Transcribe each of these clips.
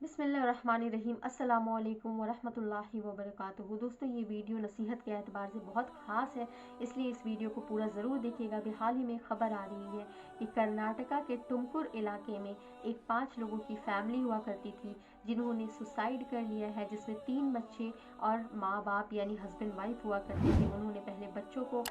बिस्मिल्लाहिर्रहमानिर्रहीम अस्सलामु अलैकुम वरहमतुल्लाहि वबरकातुहू। दोस्तों, ये वीडियो नसीहत के एतबार से बहुत ख़ास है, इसलिए इस वीडियो को पूरा ज़रूर देखिएगा। अभी हाल ही में खबर आ रही है कि कर्नाटका के टुमकुर इलाके में एक 5 लोगों की फैमिली हुआ करती थी जिन्होंने सुसाइड कर लिया है, जिसमें 3 बच्चे और माँ बाप यानी हस्बैंड वाइफ हुआ करते थे। उन्होंने पहले बच्चों को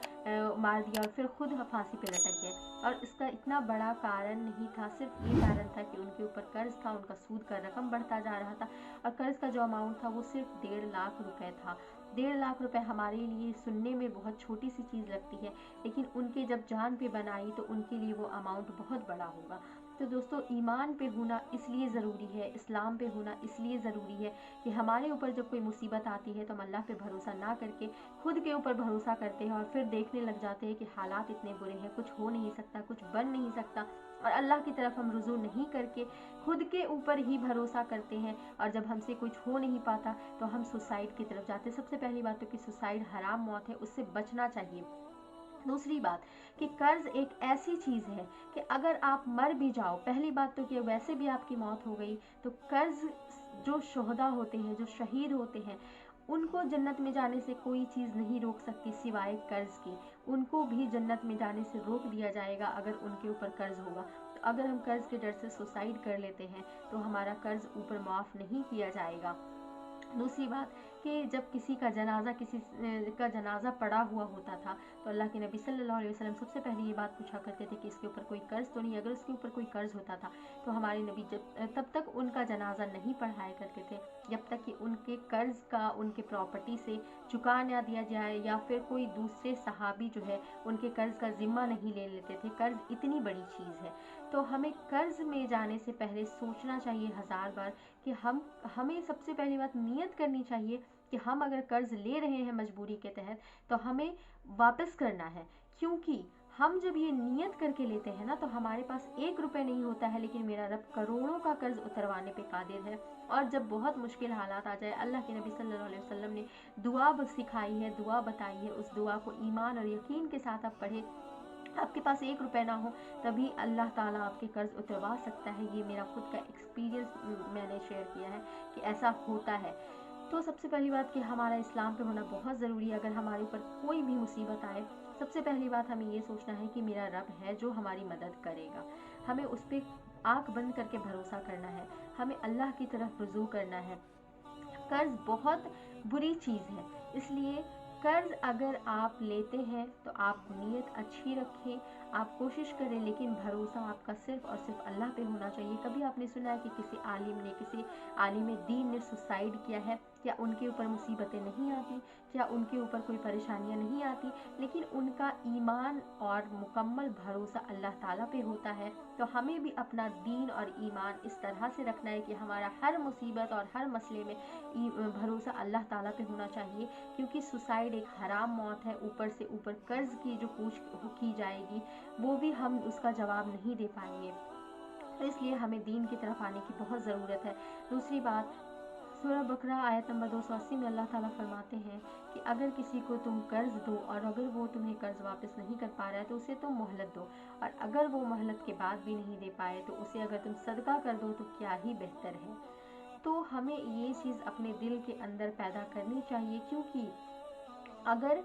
मार दिया और फिर खुद फांसी पे लटक गए। और इसका इतना बड़ा कारण नहीं था, सिर्फ ये कारण था कि उनके ऊपर कर्ज था, उनका सूद का रकम बढ़ता जा रहा था और कर्ज का जो अमाउंट था वो सिर्फ 1.5 लाख रुपए था। 1.5 लाख रुपए हमारे लिए सुनने में बहुत छोटी सी चीज़ लगती है, लेकिन उनके जब जान पे बनाई तो उनके लिए वो अमाउंट बहुत बड़ा होगा। तो दोस्तों, ईमान पे होना इसलिए ज़रूरी है, इस्लाम पे होना इसलिए ज़रूरी है कि हमारे ऊपर जब कोई मुसीबत आती है तो हम अल्लाह पे भरोसा ना करके खुद के ऊपर भरोसा करते हैं और फिर देखने लग जाते हैं कि हालात इतने बुरे हैं, कुछ हो नहीं सकता, कुछ बन नहीं सकता, और अल्लाह की तरफ हम रुजू नहीं करके खुद के ऊपर ही भरोसा करते हैं। और जब हमसे कुछ हो नहीं पाता तो हम सुसाइड की तरफ जाते हैं। सबसे पहली बात तो कि सुसाइड हराम मौत है, उससे बचना चाहिए। दूसरी बात कि कर्ज एक ऐसी चीज़ है कि अगर आप मर भी जाओ, पहली बात तो कि वैसे भी आपकी मौत हो गई, तो कर्ज जो शोहदा होते हैं, जो शहीद होते हैं, उनको जन्नत में जाने से कोई चीज़ नहीं रोक सकती सिवाय कर्ज के। उनको भी जन्नत में जाने से रोक दिया जाएगा अगर उनके ऊपर कर्ज होगा। तो अगर हम कर्ज के डर से सुसाइड कर लेते हैं तो हमारा कर्ज ऊपर माफ़ नहीं किया जाएगा। दूसरी बात कि जब किसी का जनाजा पड़ा हुआ होता था तो अल्लाह के नबी सल्लल्लाहु अलैहि वसल्लम सबसे पहले ये बात पूछा करते थे कि इसके ऊपर कोई कर्ज तो नहीं। अगर उसके ऊपर कोई कर्ज होता था तो हमारे नबी तब तक उनका जनाजा नहीं पढ़ाया करते थे जब तक कि उनके कर्ज का उनके प्रॉपर्टी से चुका ना दिया जाए या फिर कोई दूसरे सहाबी जो है उनके कर्ज का जिम्मा नहीं ले लेते थे। कर्ज इतनी बड़ी चीज़ है, तो हमें कर्ज में जाने से पहले सोचना चाहिए 1000 बार कि हमें सबसे पहली बात नियत करनी चाहिए कि हम अगर कर्ज ले रहे हैं मजबूरी के तहत तो हमें वापस करना है। क्योंकि हम जब ये नियत करके लेते हैं ना तो हमारे पास 1 रुपये नहीं होता है, लेकिन मेरा रब करोड़ों का कर्ज उतरवाने पे कादिर है। और जब बहुत मुश्किल हालात आ जाए, अल्लाह के नबी सल्लल्लाहु अलैहि वसल्लम ने दुआ सिखाई है, दुआ बताई है, उस दुआ को ईमान और यकीन के साथ आप पढ़े। आपके पास 1 रुपये ना हो तभी अल्लाह ताला आपके कर्ज उतरवा सकता है। ये मेरा खुद का एक्सपीरियंस मैंने शेयर किया है कि ऐसा होता है। तो सबसे पहली बात कि हमारा इस्लाम पे होना बहुत ज़रूरी है। अगर हमारे ऊपर कोई भी मुसीबत आए, सबसे पहली बात हमें ये सोचना है कि मेरा रब है जो हमारी मदद करेगा। हमें उस पर आँख बंद करके भरोसा करना है, हमें अल्लाह की तरफ रुजू करना है। कर्ज बहुत बुरी चीज़ है, इसलिए कर्ज अगर आप लेते हैं तो आप नीयत अच्छी रखें, आप कोशिश करें, लेकिन भरोसा आपका सिर्फ और सिर्फ अल्लाह पे होना चाहिए। कभी आपने सुना है कि किसी आलिम दीन ने सुसाइड किया है? क्या उनके ऊपर मुसीबतें नहीं आती? क्या उनके ऊपर कोई परेशानियां नहीं आती? लेकिन उनका ईमान और मुकम्मल भरोसा अल्लाह ताला पे होता है। तो हमें भी अपना दीन और ईमान इस तरह से रखना है कि हमारा हर मुसीबत और हर मसले में भरोसा अल्लाह ताला पे होना चाहिए। क्योंकि सुसाइड एक हराम मौत है, ऊपर से ऊपर कर्ज की जो पूछ की जाएगी वो भी हम उसका जवाब नहीं दे पाएंगे। तो इसलिए हमें दीन की तरफ आने की बहुत ज़रूरत है। दूसरी बात, सूरह बकरा आयत नंबर 280 में अल्लाह ताला फरमाते हैं कि अगर किसी को तुम कर्ज दो और अगर वो तुम्हें कर्ज वापस नहीं कर पा रहा है तो उसे तुम मोहलत दो, और अगर वो मोहलत के बाद भी नहीं दे पाए तो उसे अगर तुम सदका कर दो तो क्या ही बेहतर है। तो हमें ये चीज़ अपने दिल के अंदर पैदा करनी चाहिए, क्योंकि अगर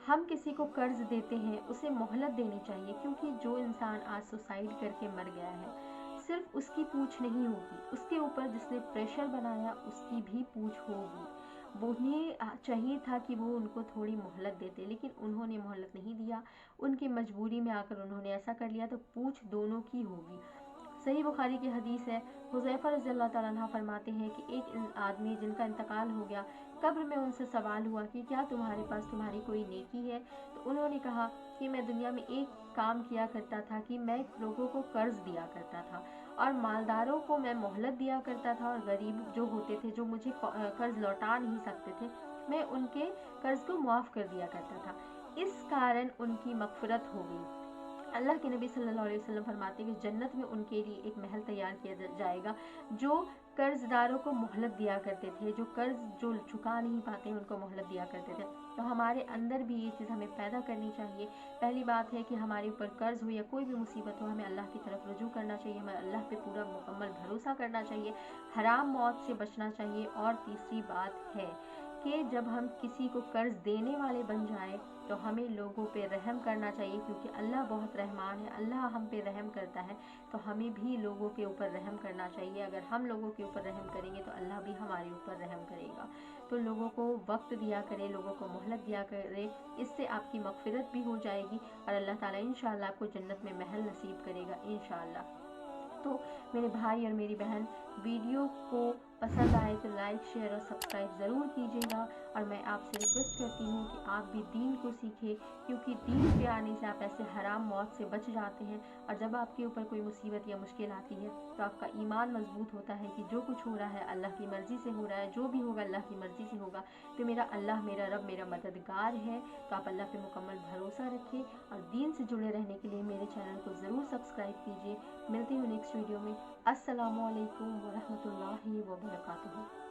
हम किसी को कर्ज देते हैं उसे मोहलत देनी चाहिए। क्योंकि जो इंसान आज सुसाइड करके मर गया है, सिर्फ उसकी पूछ नहीं होगी, उसके ऊपर जिसने प्रेशर बनाया उसकी भी पूछ होगी। वो उन्हें चाहिए था कि वो उनको थोड़ी मोहलत देते, लेकिन उन्होंने मोहलत नहीं दिया, उनकी मजबूरी में आकर उन्होंने ऐसा कर लिया, तो पूछ दोनों की होगी। सही बुखारी की हदीस है, हुज़ैफा रज़ियल्लाहु ताला अन्हु फरमाते हैं कि एक आदमी जिनका इंतकाल हो गया, कब्र में उनसे सवाल हुआ कि क्या तुम्हारे पास तुम्हारी कोई नेकी है? तो उन्होंने कहा कि मैं दुनिया में एक काम किया करता था कि मैं लोगों को कर्ज दिया करता था और मालदारों को मैं मोहलत दिया करता था, और गरीब जो होते थे, जो मुझे कर्ज लौटा नहीं सकते थे, मैं उनके कर्ज को माफ़ कर दिया करता था। इस कारण उनकी मग़फ़िरत हो गई। अल्लाह के नबी सल्लल्लाहु अलैहि वसल्लम फरमाते हैं कि जन्नत में उनके लिए एक महल तैयार किया जाएगा जो कर्जदारों को मोहलत दिया करते थे, जो कर्ज जो चुका नहीं पाते हैं उनको मोहलत दिया करते थे। तो हमारे अंदर भी ये चीज़ हमें पैदा करनी चाहिए। पहली बात है कि हमारे ऊपर कर्ज हो या कोई भी मुसीबत हो, हमें अल्लाह की तरफ रुजू करना चाहिए, हमें अल्लाह पे पूरा मुकम्मल भरोसा करना चाहिए, हराम मौत से बचना चाहिए। और तीसरी बात है कि जब हम किसी को कर्ज देने वाले बन जाए तो हमें लोगों पे रहम करना चाहिए, क्योंकि अल्लाह बहुत रहमान है, अल्लाह हम पे रहम करता है। तो हमें भी लोगों के ऊपर रहम करना चाहिए। अगर हम लोगों के ऊपर रहम करेंगे तो अल्लाह भी हमारे ऊपर रहम करेगा। तो लोगों को वक्त दिया करे, लोगों को मोहलत दिया करे, इससे आपकी मगफिरत भी हो जाएगी और अल्लाह ताला इंशाअल्लाह आपको जन्नत में महल नसीब करेगा इंशाअल्लाह। तो मेरे भाई और मेरी बहन, वीडियो को पसंद आए तो लाइक शेयर और सब्सक्राइब ज़रूर कीजिएगा। और मैं आपसे रिक्वेस्ट करती हूँ कि आप भी दीन को सीखें, क्योंकि दीन पे आने से आप ऐसे हराम मौत से बच जाते हैं। और जब आपके ऊपर कोई मुसीबत या मुश्किल आती है तो आपका ईमान मजबूत होता है कि जो कुछ हो रहा है अल्लाह की मर्ज़ी से हो रहा है, जो भी होगा अल्लाह की मर्ज़ी से होगा। तो मेरा अल्लाह, मेरा रब, मेरा मददगार है। तो आप अल्लाह पे मुकम्मल भरोसा रखें और दीन से जुड़े रहने के लिए मेरे चैनल को ज़रूर सब्सक्राइब कीजिए। मिलती हूँ नेक्स्ट वीडियो में। अस्सलामु अलैकुम व रहमतुल्लाहि व बरकातुहू।